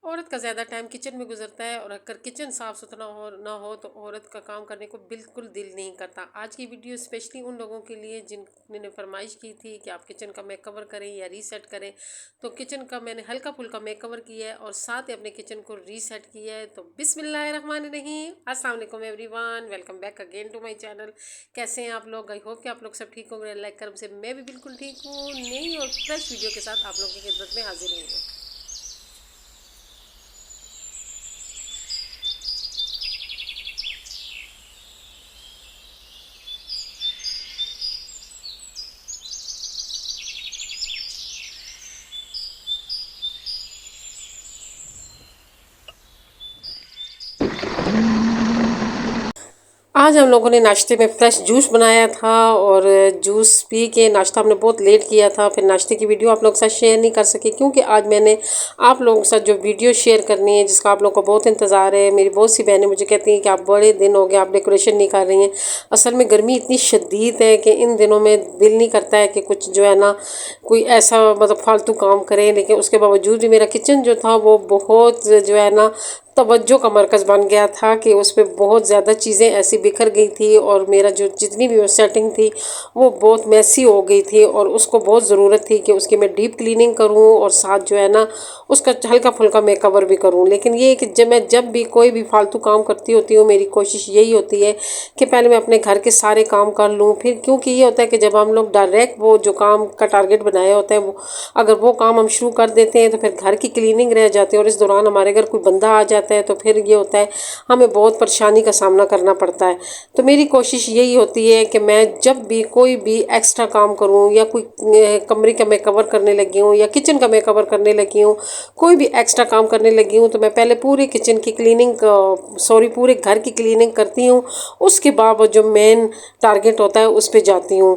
औरत का ज़्यादा टाइम किचन में गुजरता है और अगर किचन साफ़ सुथरा हो ना हो तो औरत का काम करने को बिल्कुल दिल नहीं करता। आज की वीडियो स्पेशली उन लोगों के लिए जिन्होंने फरमाइश की थी कि आप किचन का मेक कवर करें या रीसेट करें। तो किचन का मैंने हल्का फुल्का मेक कवर किया है और साथ ही अपने किचन को रीसेट किया है। तो बिस्मिल्लाहिर्रहमानिर्रहीम, अस्सलाम वालेकुम everyone, welcome back again to my channel. कैसे हैं आप लोग? आई होप कि आप लोग सब ठीक होंगे। लाइक कर से मैं भी बिल्कुल ठीक हूँ, नई और फ्रेश वीडियो के साथ आप लोगों की खिदमत में हाजिर हूँ। आज हम लोगों ने नाश्ते में फ्रेश जूस बनाया था और जूस पी के नाश्ता हमने बहुत लेट किया था। फिर नाश्ते की वीडियो आप लोगों के साथ शेयर नहीं कर सकी क्योंकि आज मैंने आप लोगों के साथ जो वीडियो शेयर करनी है जिसका आप लोगों को बहुत इंतज़ार है। मेरी बहुत सी बहनें मुझे कहती हैं कि आप बड़े दिन हो गए आप डेकोरेशन नहीं कर रही हैं। असल में गर्मी इतनी शदीद है कि इन दिनों में दिल नहीं करता है कि कुछ जो है ना कोई ऐसा मतलब फालतू काम करें, लेकिन उसके बावजूद भी मेरा किचन जो था वो बहुत जो है ना तवज्जो का मरकज़ बन गया था कि उस पे बहुत ज़्यादा चीज़ें ऐसी बिखर गई थी और मेरा जो जितनी भी वो सेटिंग थी वो बहुत मैसी हो गई थी और उसको बहुत ज़रूरत थी कि उसकी मैं डीप क्लीनिंग करूं और साथ जो है ना उसका हल्का फुल्का मैं कवर भी करूं। लेकिन ये कि जब भी कोई भी फालतू काम करती होती हूँ मेरी कोशिश यही होती है कि पहले मैं अपने घर के सारे काम कर लूँ। फिर क्योंकि ये होता है कि जब हम लोग डायरेक्ट वो जो काम का टारगेट बनाया होता है वो अगर वो काम हम शुरू कर देते हैं तो फिर घर की क्लीनिंग रह जाती है और इस दौरान हमारे घर कोई बंदा आ जाता है तो फिर ये होता है हमें बहुत परेशानी का सामना करना पड़ता है। तो मेरी कोशिश यही होती है कि मैं जब भी कोई भी एक्स्ट्रा काम करूं या कोई कमरे का मैं कवर करने लगी हूँ या किचन का मैं कवर करने लगी हूँ, कोई भी एक्स्ट्रा काम करने लगी हूँ तो मैं पहले पूरे किचन की क्लीनिंग पूरे घर की क्लीनिंग करती हूँ। उसके बाद वो जो मेन टारगेट होता है उस पर जाती हूँ।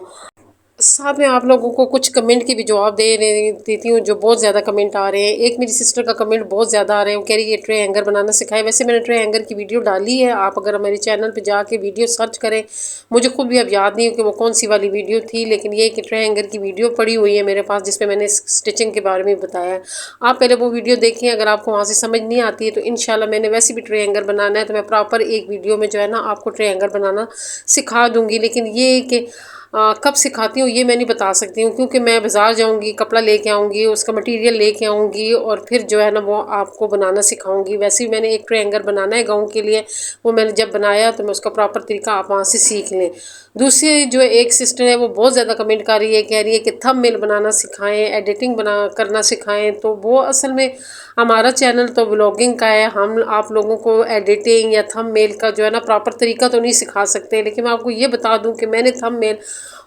साथ में आप लोगों को कुछ कमेंट की भी जवाब देती हूँ जो बहुत ज़्यादा कमेंट आ रहे हैं। एक मेरी सिस्टर का कमेंट बहुत ज़्यादा आ रहे हैं, वो कह रही है ट्रे हैंगर बनाना सिखाए। वैसे मैंने ट्रे हैंगर की वीडियो डाली है, आप अगर मेरे चैनल पे जाके वीडियो सर्च करें, मुझे खुद भी अब याद नहीं हो कि वो कौन सी वाली वीडियो थी, लेकिन ये कि ट्रे हैंगर की वीडियो पड़ी हुई है मेरे पास जिसमें मैंने स्टिचिंग के बारे में बताया है। आप पहले वो वीडियो देखें, अगर आपको वहाँ से समझ नहीं आती है तो इंशाल्लाह मैंने वैसे भी ट्रे हैंगर बनाना है तो मैं प्रॉपर एक वीडियो में जो है ना आपको ट्रे हैंगर बनाना सिखा दूँगी। लेकिन ये कि कब सिखाती हूँ ये मैं नहीं बता सकती हूँ क्योंकि मैं बाज़ार जाऊँगी, कपड़ा लेके आऊँगी, उसका मटेरियल लेके आऊँगी और फिर जो है ना वो आपको बनाना सिखाऊंगी। वैसे ही मैंने एक ट्रे हैंगर बनाना है गाउन के लिए, वो मैंने जब बनाया तो मैं उसका प्रॉपर तरीका आप वहाँ से सीख लें। दूसरी जो एक सिस्टर है वो बहुत ज़्यादा कमेंट कर रही है, कह रही है कि थंबनेल बनाना सिखाएं, एडिटिंग बना करना सिखाएं। तो वो असल में हमारा चैनल तो व्लॉगिंग का है, हम आप लोगों को एडिटिंग या थंबनेल का जो है ना प्रॉपर तरीका तो नहीं सिखा सकते। लेकिन मैं आपको ये बता दूं कि मैंने थंबनेल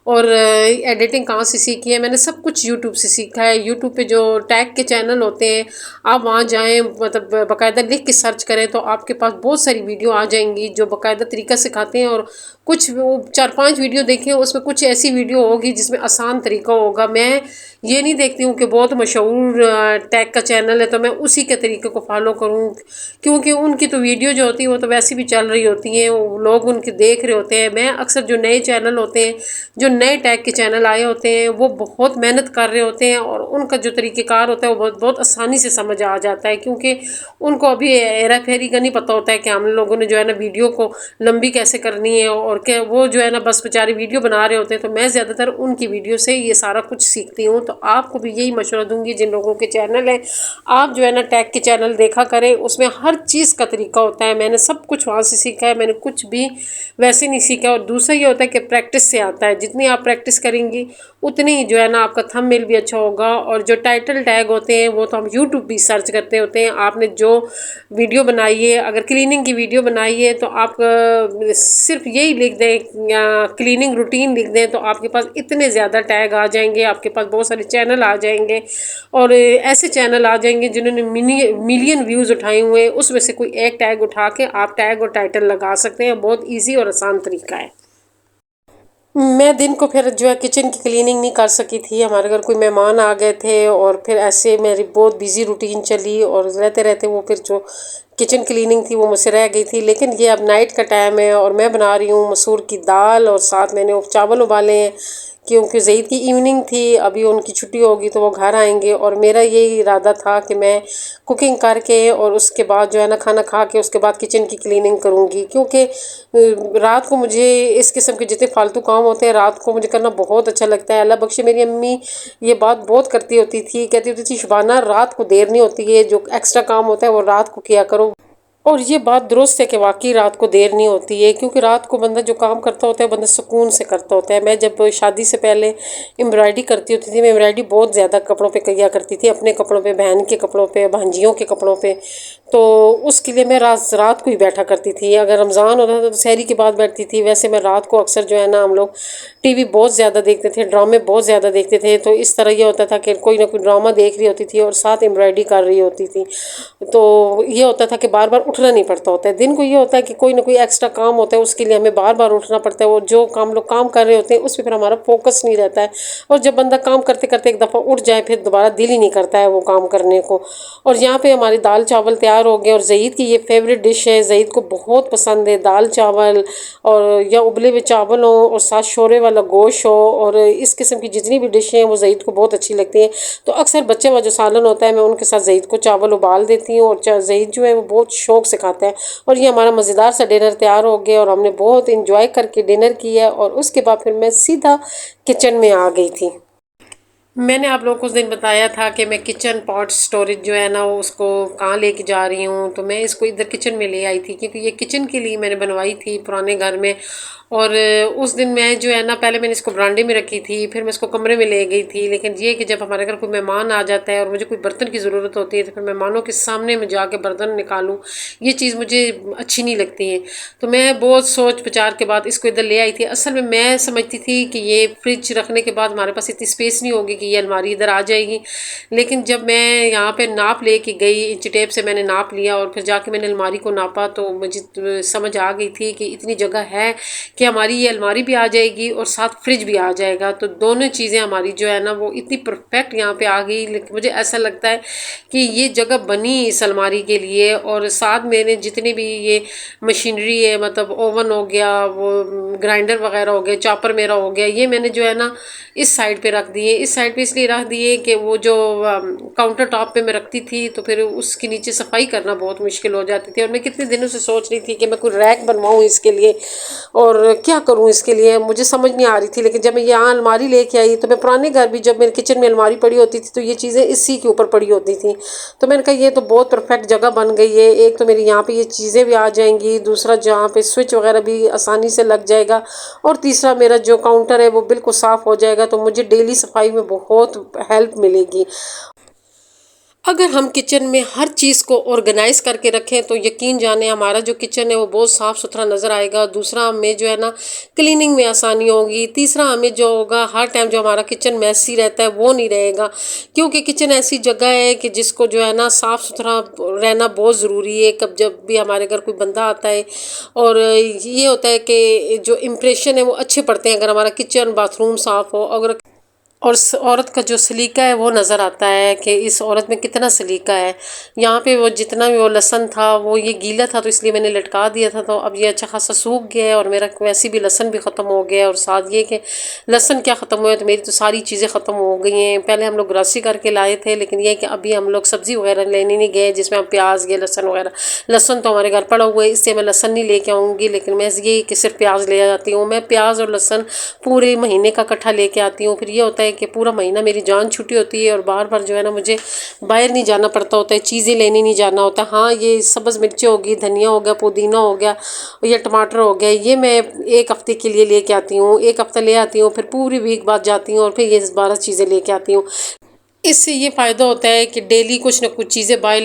और एडिटिंग कहाँ से सीखी है। मैंने सब कुछ यूट्यूब से सीखा है। यूट्यूब पे जो टैग के चैनल होते हैं आप वहाँ जाएं, मतलब बाकायदा लिख के सर्च करें तो आपके पास बहुत सारी वीडियो आ जाएंगी जो बाकायदा तरीका सिखाते हैं। और कुछ वो 4-5 वीडियो देखें, उसमें कुछ ऐसी वीडियो होगी जिसमें आसान तरीका होगा। मैं ये नहीं देखती हूँ कि बहुत मशहूर टैग का चैनल है तो मैं उसी के तरीके को फॉलो करूँ, क्योंकि उनकी तो वीडियो जो होती है वो तो वैसे भी चल रही होती हैं, लोग उनके देख रहे होते हैं। मैं अक्सर जो नए चैनल होते हैं, जो नए टैग के चैनल आए होते हैं, वो बहुत मेहनत कर रहे होते हैं और उनका जो तरीक़ेकार होता है वो बहुत बहुत आसानी से समझ आ जाता है, क्योंकि उनको अभी हेरा फेरी का नहीं पता होता है कि हम लोगों ने जो है ना वीडियो को लंबी कैसे करनी है और क्या वो जो है ना बस बेचारे वीडियो बना रहे होते हैं। तो मैं ज़्यादातर उनकी वीडियो से ये सारा कुछ सीखती हूँ। तो आपको भी यही मशवरा दूंगी, जिन लोगों के चैनल है आप जो है ना टैग के चैनल देखा करें, उसमें हर चीज़ का तरीका होता है। मैंने सब कुछ वहाँ से सीखा है, मैंने कुछ भी वैसे नहीं सीखा। और दूसरा ये होता है कि प्रैक्टिस से आता है, जितनी आप प्रैक्टिस करेंगी उतनी ही जो है ना आपका थंबनेल भी अच्छा होगा। और जो टाइटल टैग होते हैं वो तो हम यूट्यूब भी सर्च करते होते हैं। आपने जो वीडियो बनाई है, अगर क्लीनिंग की वीडियो बनाई है तो आप सिर्फ यही लिख दें या क्लीनिंग रूटीन लिख दें तो आपके पास इतने ज़्यादा टैग आ जाएंगे, आपके पास बहुत सारे चैनल आ जाएंगे और ऐसे चैनल आ जाएंगे जिन्होंने मिलियन व्यूज़ उठाए हुए हैं। उसमें से कोई एक टैग उठा के आप टैग और टाइटल लगा सकते हैं। बहुत ईजी और आसान तरीका है। मैं दिन को फिर जो है किचन की क्लीनिंग नहीं कर सकी थी, हमारे घर कोई मेहमान आ गए थे और फिर ऐसे मेरी बहुत बिजी रूटीन चली और रहते रहते वो फिर जो किचन क्लीनिंग थी वो मुझसे रह गई थी। लेकिन ये अब नाइट का टाइम है और मैं बना रही हूँ मसूर की दाल और साथ मैंने चावल उबाले हैं क्योंकि ज़ईद की इवनिंग थी, अभी उनकी छुट्टी होगी तो वो घर आएंगे और मेरा यही इरादा था कि मैं कुकिंग करके और उसके बाद जो है ना खाना खा के उसके बाद किचन की क्लीनिंग करूँगी, क्योंकि रात को मुझे इस किस्म के जितने फालतू काम होते हैं रात को मुझे करना बहुत अच्छा लगता है। अल्लाह बख्शे मेरी अम्मी ये बात बहुत करती होती थी, कहती होती थी शुबाना रात को देर नहीं होती है, जो एक्स्ट्रा काम होता है वो रात को किया करो। और ये बात दुरुस्त है कि वाकई रात को देर नहीं होती है, क्योंकि रात को बंदा जो काम करता होता है बंदा सुकून से करता होता है। मैं जब शादी से पहले एम्ब्रॉयडरी करती होती थी, मैं एम्ब्रॉयडरी बहुत ज़्यादा कपड़ों पे किया करती थी, अपने कपड़ों पे, बहन के कपड़ों पे, भांजियों के कपड़ों पे। तो उसके लिए मैं रात रात को ही बैठा करती थी। अगर रमज़ान होता था तो सहरी के बाद बैठती थी। वैसे मैं रात को अक्सर जो है ना हम लोग टीवी बहुत ज़्यादा देखते थे, ड्रामे बहुत ज़्यादा देखते थे। तो इस तरह ये होता था कि कोई ना कोई ड्रामा देख रही होती थी और साथ एम्ब्रॉयडरी कर रही होती थी। तो ये होता था कि बार बार उठना नहीं पड़ता होता है। दिन को ये होता है कि कोई ना कोई एक्स्ट्रा काम होता है, उसके लिए हमें बार बार उठना पड़ता है और जो काम लोग काम कर रहे होते हैं उस पर फिर हमारा फोकस नहीं रहता है। और जब बंदा काम करते करते एक दफ़ा उठ जाए फिर दोबारा दिल ही नहीं करता है वो काम करने को। और यहाँ पे हमारी दाल चावल तैयार हो गए और ज़ईद की ये फेवरेट डिश है, ज़ईद को बहुत पसंद है दाल चावल, और या उबले हुए चावल हो और साथ शोरे वाला गोश्त हो, और इस किस्म की जितनी भी डिशें हैं वो ज़ईद को बहुत अच्छी लगती हैं। तो अक्सर बच्चे वाला जो सालन होता है मैं उनके साथ ज़ईद को चावल उबाल देती हूँ और ज़ईद जो है वो बहुत शौक से खाता है। और ये हमारा मज़ेदार सा डिनर तैयार हो गया और हमने बहुत इंजॉय करके डिनर किया और उसके बाद फिर मैं सीधा किचन में आ गई थी। मैंने आप लोगों को उस दिन बताया था कि मैं किचन पॉट स्टोरेज जो है ना वो उसको कहाँ लेके जा रही हूँ, तो मैं इसको इधर किचन में ले आई थी, क्योंकि ये किचन के लिए मैंने बनवाई थी पुराने घर में। और उस दिन मैं जो है ना पहले मैंने इसको बरांडे में रखी थी, फिर मैं इसको कमरे में ले गई थी। लेकिन ये कि जब हमारे घर कोई मेहमान आ जाता है और मुझे कोई बर्तन की ज़रूरत होती है तो फिर मेहमानों के सामने में जाके बर्तन निकालूं, ये चीज़ मुझे अच्छी नहीं लगती है। तो मैं बहुत सोच विचार के बाद इसको इधर ले आई थी। असल में मैं समझती थी कि ये फ्रिज रखने के बाद हमारे पास इतनी स्पेस नहीं होगी कि ये अलमारी इधर आ जाएगी। लेकिन जब मैं यहाँ पे नाप लेके गई, इंच टेप से मैंने नाप लिया और फिर जाके मैंने अलमारी को नापा, तो मुझे समझ आ गई थी कि इतनी जगह है कि हमारी ये अलमारी भी आ जाएगी और साथ फ्रिज भी आ जाएगा। तो दोनों चीज़ें हमारी जो है ना वो इतनी परफेक्ट यहाँ पे आ गई। लेकिन मुझे ऐसा लगता है कि ये जगह बनी इस अलमारी के लिए। और साथ मैंने जितनी भी ये मशीनरी है, मतलब ओवन हो गया, वो ग्राइंडर वगैरह हो गया, चॉपर मेरा हो गया, ये मैंने जो है ना इस साइड पे रख दिए। इस साइड पे इसलिए रख दिए कि वो जो काउंटर टॉप पे मैं रखती थी तो फिर उसके नीचे सफाई करना बहुत मुश्किल हो जाती थी। और मैं कितने दिनों से सोच रही थी कि मैं कोई रैक बनवाऊँ इसके लिए और क्या करूँ इसके लिए, मुझे समझ नहीं आ रही थी। लेकिन जब मैं यहाँ अलमारी लेके आई तो मैं पुराने घर भी जब मेरे किचन में अलमारी पड़ी होती थी तो ये चीज़ें इसी के ऊपर पड़ी होती थी। तो मैंने कहा ये तो बहुत परफेक्ट जगह बन गई है। एक तो मेरी यहाँ पे ये चीज़ें भी आ जाएंगी, दूसरा जहाँ पे स्विच वगैरह भी आसानी से लग जाएगा, और तीसरा मेरा जो काउंटर है वो बिल्कुल साफ़ हो जाएगा। तो मुझे डेली सफाई में बहुत हेल्प मिलेगी। अगर हम किचन में हर चीज़ को ऑर्गेनाइज करके रखें तो यकीन जाने हमारा जो किचन है वो बहुत साफ़ सुथरा नज़र आएगा। दूसरा हमें जो है ना क्लीनिंग में आसानी होगी। तीसरा हमें जो होगा हर टाइम जो हमारा किचन मैसी रहता है वो नहीं रहेगा, क्योंकि किचन ऐसी जगह है कि जिसको जो है ना साफ़ सुथरा रहना बहुत ज़रूरी है। कब जब भी हमारे घर कोई बंदा आता है, और ये होता है कि जो इम्प्रेशन है वो अच्छे पड़ते हैं अगर हमारा किचन बाथरूम साफ़ हो। अगर और औरत का जो सलीका है वो नज़र आता है कि इस औरत में कितना सलीका है। यहाँ पे वो जितना भी वो लहसन था वो ये गीला था तो इसलिए मैंने लटका दिया था, तो अब ये अच्छा खासा सूख गया है और मेरा वैसे भी लहसन भी ख़त्म हो गया है। और साथ ये कि लहसन क्या ख़त्म हुआ है तो मेरी तो सारी चीज़ें ख़त्म हो गई हैं। पहले हम लोग ग्रासी करके लाए थे, लेकिन ये कि अभी हम लोग सब्ज़ी वगैरह लेने नहीं गए जिसमें हम प्याज ये लहसन वगैरह, लहसन तो हमारे घर पड़ा हुआ है इससे मैं लहसन नहीं लेके आऊँगी। लेकिन मैं ये कि सिर्फ प्याज ले जाती हूँ। मैं प्याज और लहसन पूरे महीने का इकट्ठा लेके आती हूँ। फिर ये होता है कि पूरा महीना मेरी जान छुट्टी होती है और बार बार जो है ना मुझे बाहर नहीं जाना पड़ता होता है, चीज़ें लेने नहीं जाना होता। हाँ, ये सब्ज़ मिर्ची होगी, धनिया हो गया, पुदीना हो गया या टमाटर हो गया, ये मैं एक हफ़्ते के लिए लेके आती हूँ। एक हफ़्ता ले आती हूँ, फिर पूरी वीक बाद जाती हूँ और फिर ये 12 चीज़ें लेके आती हूँ। इससे ये फ़ायदा होता है कि डेली कुछ ना कुछ चीज़ें बाहर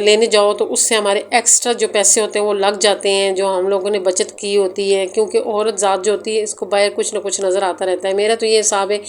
लेने जाओ तो उससे हमारे एक्स्ट्रा जो पैसे होते हैं वो लग जाते हैं जो हम लोगों ने बचत की होती है। क्योंकि औरत ज़ात जो होती है इसको बाहर कुछ ना कुछ नज़र आता रहता है। मेरा तो ये हिसाब है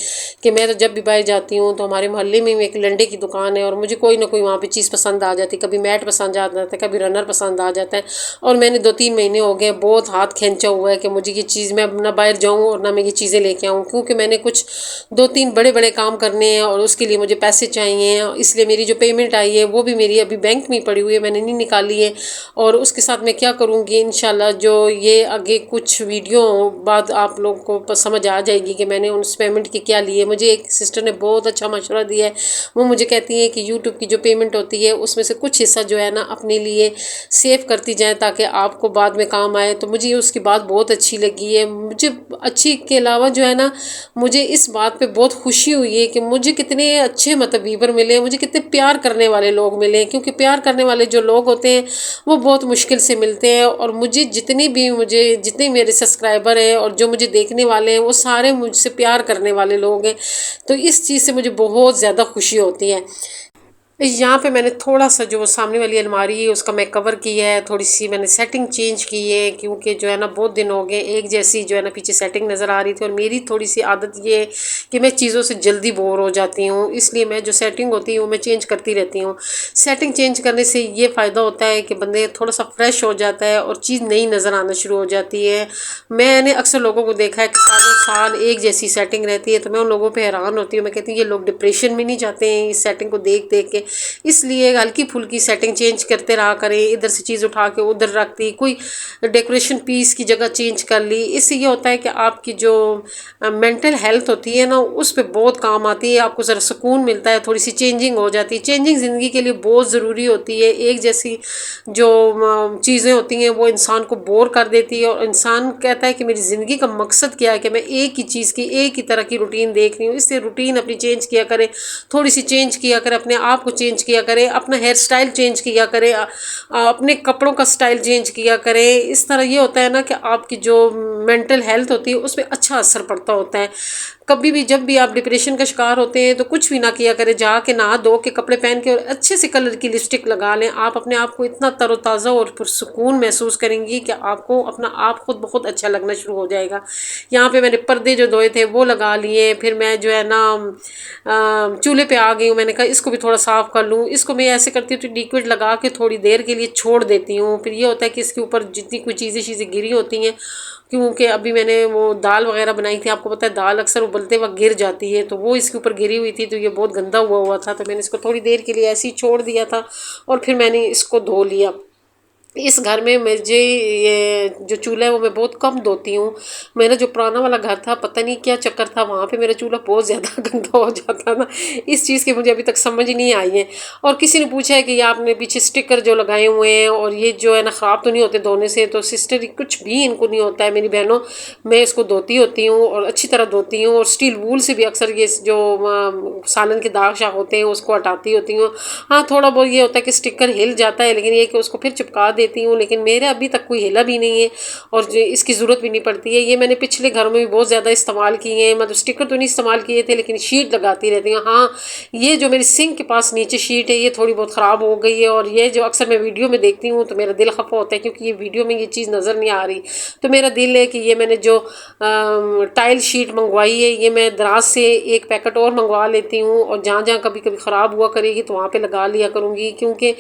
कि मैं तो जब भी बाहर जाती हूँ तो हमारे मोहल्ले में एक लंडे की दुकान है और मुझे कोई ना कोई वहाँ पर चीज़ पसंद आ जाती है। कभी मैट पसंद आ जाता है, कभी रनर पसंद आ जाता है। और मैंने 2-3 महीने हो गए बहुत हाथ खींचा हुआ है कि मुझे ये चीज़ मैं ना बाहर जाऊँ और ना मैं ये चीज़ें लेके आऊँ, क्योंकि मैंने कुछ 2-3 बड़े बड़े काम करने हैं और उसके लिए मुझे पैसे चाहिए, इसलिए मेरी जो पेमेंट आई है वो भी मेरी अभी बैंक में पड़ी हुई है, मैंने नहीं निकाली है। और उसके साथ मैं क्या करूँगी इंशाल्लाह, जो ये आगे कुछ वीडियो बाद आप लोगों को समझ आ जाएगी कि मैंने उस पेमेंट के क्या लिए। मुझे एक सिस्टर ने बहुत अच्छा मशवरा दिया है, वो मुझे कहती है कि यूट्यूब की जो पेमेंट होती है उसमें से कुछ हिस्सा जो है ना अपने लिए सेव करती जाए ताकि आपको बाद में काम आए। तो मुझे उसकी बात बहुत अच्छी लगी है। मुझे अच्छी के अलावा जो है ना, मुझे इस बात पे बहुत खुशी हुई है कि मुझे कितने अच्छे मतलब व्यूवर मिले, मुझे कितने प्यार करने वाले लोग मिले, क्योंकि प्यार करने वाले जो लोग होते हैं वो बहुत मुश्किल से मिलते हैं। और मुझे जितने मेरे सब्सक्राइबर हैं और जो मुझे देखने वाले हैं वो सारे मुझसे प्यार करने वाले लोग हैं। तो इस चीज़ से मुझे बहुत ज़्यादा खुशी होती है। यहाँ पे मैंने थोड़ा सा जो सामने वाली अलमारी है उसका मैं कवर किया है, थोड़ी सी मैंने सेटिंग चेंज की है, क्योंकि जो है ना बहुत दिन हो गए एक जैसी जो है ना पीछे सेटिंग नज़र आ रही थी। और मेरी थोड़ी सी आदत ये है कि मैं चीज़ों से जल्दी बोर हो जाती हूँ, इसलिए मैं जो सेटिंग होती है वो मैं चेंज करती रहती हूँ। सेटिंग चेंज करने से ये फ़ायदा होता है कि बंदे थोड़ा सा फ्रेश हो जाता है और चीज़ नई नज़र आना शुरू हो जाती है। मैंने अक्सर लोगों को देखा है कि सालों साल एक जैसी सेटिंग रहती है, तो मैं उन लोगों पर हैरान होती हूँ। मैं कहती हूँ ये लोग डिप्रेशन में नहीं जाते हैं इस सेटिंग को देख देख के। इसलिए हल्की फुल्की सेटिंग चेंज करते रहा करें, इधर से चीज़ उठा के उधर रख दी, कोई डेकोरेशन पीस की जगह चेंज कर ली। इससे ये होता है कि आपकी जो मेंटल हेल्थ होती है ना उस पर बहुत काम आती है, आपको ज़रा सुकून मिलता है, थोड़ी सी चेंजिंग हो जाती है। चेंजिंग ज़िंदगी के लिए बहुत ज़रूरी होती है। एक जैसी जो चीज़ें होती हैं वो इंसान को बोर कर देती है, और इंसान कहता है कि मेरी ज़िंदगी का मकसद क्या है कि मैं एक ही चीज़ की एक ही तरह की रूटीन देख रही हूँ। इससे रूटीन अपनी चेंज किया करें, थोड़ी सी चेंज किया करें, अपने आप को चेंज किया करें, अपना हेयर स्टाइल चेंज किया करें, अपने कपड़ों का स्टाइल चेंज किया करें। इस तरह ये होता है ना कि आपकी जो मेंटल हेल्थ होती है उस पर अच्छा असर पड़ता होता है। कभी भी जब भी आप डिप्रेशन का शिकार होते हैं तो कुछ भी ना किया करें, जाके नहा धो के कपड़े पहन के और अच्छे से कलर की लिपस्टिक लगा लें। आप अपने आप को इतना तरोताज़ा और पुरसुकून महसूस करेंगी कि आपको अपना आप खुद बहुत अच्छा लगना शुरू हो जाएगा। यहाँ पे मैंने पर्दे जो धोए थे वो लगा लिए, फिर मैं जो है ना चूल्हे पे आ गई हूँ। मैंने कहा इसको भी थोड़ा साफ़ कर लूँ। इसको मैं ऐसे करती हूँ तो लिक्विड लगा के थोड़ी देर के लिए छोड़ देती हूँ। फिर ये होता है कि इसके ऊपर जितनी कोई चीज़ें गिरी होती हैं, क्योंकि अभी मैंने वो दाल वगैरह बनाई थी, आपको पता है दाल अक्सर उबलते वक्त गिर जाती है, तो वो इसके ऊपर गिरी हुई थी, तो ये बहुत गंदा हुआ था। तो मैंने इसको थोड़ी देर के लिए ऐसे ही छोड़ दिया था और फिर मैंने इसको धो लिया। इस घर में मुझे ये जो चूल्हा है वो मैं बहुत कम धोती हूँ। मेरा जो पुराना वाला घर था, पता नहीं क्या चक्कर था, वहाँ पे मेरा चूल्हा बहुत ज़्यादा गंदा हो जाता था। इस चीज़ की मुझे अभी तक समझ नहीं आई है। और किसी ने पूछा है कि ये आपने पीछे स्टिकर जो लगाए हुए हैं और ये जो है ना ख़राब तो नहीं होते धोने से? तो सिस्टर कुछ भी इनको नहीं होता है मेरी बहनों, मैं इसको धोती होती हूँ और अच्छी तरह धोती हूँ। और स्टील वूल से भी अक्सर ये जो सालन के दाग शाग होते हैं उसको हटाती होती हूँ। हाँ, थोड़ा बहुत ये होता है कि स्टिकर हिल जाता है, लेकिन ये कि उसको फिर चिपका देती हूँ, लेकिन मेरे अभी तक कोई हिला भी नहीं है और जो इसकी ज़रूरत भी नहीं पड़ती है। ये मैंने पिछले घरों में भी बहुत ज़्यादा इस्तेमाल किए हैं, मतलब स्टिकर तो नहीं इस्तेमाल किए थे लेकिन शीट लगाती रहती हूँ। हाँ, ये जो मेरी सिंक के पास नीचे शीट है ये थोड़ी बहुत ख़राब हो गई है, और ये जो अक्सर मैं वीडियो में देखती हूँ तो मेरा दिल खफा होता है क्योंकि ये वीडियो में ये चीज़ नज़र नहीं आ रही। तो मेरा दिल है कि ये मैंने जो टाइल शीट मंगवाई है ये मैं दराज से एक पैकेट और मंगवा लेती हूँ, और जहाँ जहाँ कभी कभी ख़राब हुआ करेगी तो वहाँ पे लगा लिया करूँगी। क्योंकि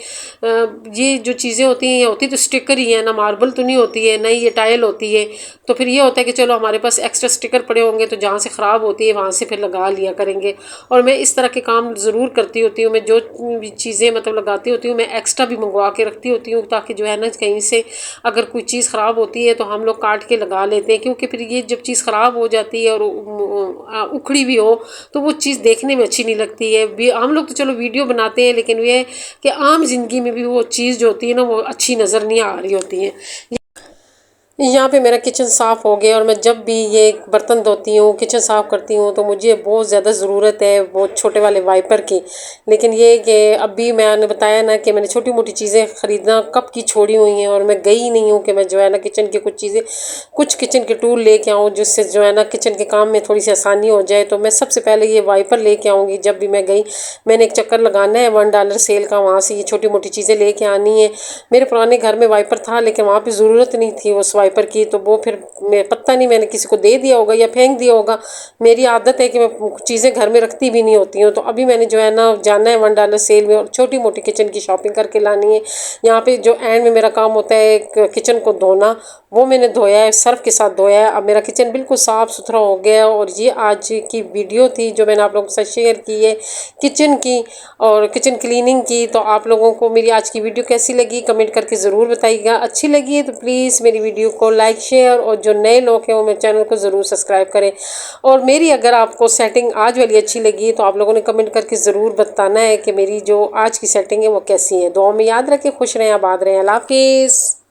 ये जो चीज़ें होती हैं ये होती तो स्टिकर ही है ना, मार्बल तो नहीं होती है, नहीं ये टाइल होती है। तो फिर ये होता है कि चलो हमारे पास एक्स्ट्रा स्टिकर पड़े होंगे तो जहाँ से ख़राब होती है वहाँ से फिर लगा लिया करेंगे। और मैं इस तरह के काम ज़रूर करती होती हूँ। मैं जो भी चीज़ें मतलब लगाती होती हूँ मैं एक्स्ट्रा भी मंगवा के रखती होती हूँ, ताकि जो है ना कहीं से अगर कोई चीज़ ख़राब होती है तो हम लोग काट के लगा लेते हैं। क्योंकि फिर ये जब चीज़ ख़राब हो जाती है और उखड़ी भी हो तो वो चीज़ देखने में अच्छी नहीं लगती है। हम लोग तो चलो वीडियो बनाते हैं, लेकिन ये कि आम जिंदगी में भी वो चीज़ जो होती है ना वो अच्छी नज़र नहीं आ रही होती है। यहाँ पे मेरा किचन साफ़ हो गया, और मैं जब भी ये बर्तन धोती हूँ किचन साफ़ करती हूँ तो मुझे बहुत ज़्यादा ज़रूरत है वो छोटे वाले वाइपर की। लेकिन ये कि अभी मैंने बताया ना कि मैंने छोटी मोटी चीज़ें ख़रीदना कब की छोड़ी हुई हैं, और मैं गई नहीं हूँ कि मैं जो है ना किचन की कुछ किचन के टूल लेके आऊँ जिससे जो है ना किचन के काम में थोड़ी सी आसानी हो जाए। तो मैं सबसे पहले ये वाइपर लेके आऊँगी जब भी मैं गई। मैंने एक चक्कर लगाना है $1 सेल का, वहाँ से ये छोटी मोटी चीज़ें लेके आनी है। मेरे पुराने घर में वाइपर था लेकिन वहाँ पर ज़रूरत नहीं थी उस वाइपर की, तो वो फिर मैं पता नहीं मैंने किसी को दे दिया होगा या फेंक दिया होगा। मेरी आदत है कि मैं चीज़ें घर में रखती भी नहीं होती हूँ। तो अभी मैंने जो है ना जाना है $1 सेल में और छोटी मोटी किचन की शॉपिंग करके लानी है। यहाँ पे जो एंड में मेरा काम होता है किचन को धोना, वो मैंने धोया है, सर्फ के साथ धोया है। अब मेरा किचन बिल्कुल साफ़ सुथरा हो गया। और ये आज की वीडियो थी जो मैंने आप लोगों के साथ शेयर की है किचन की और किचन क्लीनिंग की। तो आप लोगों को मेरी आज की वीडियो कैसी लगी कमेंट करके ज़रूर बताइएगा। अच्छी लगी है तो प्लीज़ मेरी वीडियो को लाइक शेयर, और जो नए लोग हैं वो मेरे चैनल को ज़रूर सब्सक्राइब करें। और मेरी अगर आपको सेटिंग आज वाली अच्छी लगी तो आप लोगों ने कमेंट करके ज़रूर बताना है कि मेरी जो आज की सेटिंग है वो कैसी है। दुआ में याद रखें, खुश रहें, आबाद रहें। अल्लाह हाफिज़।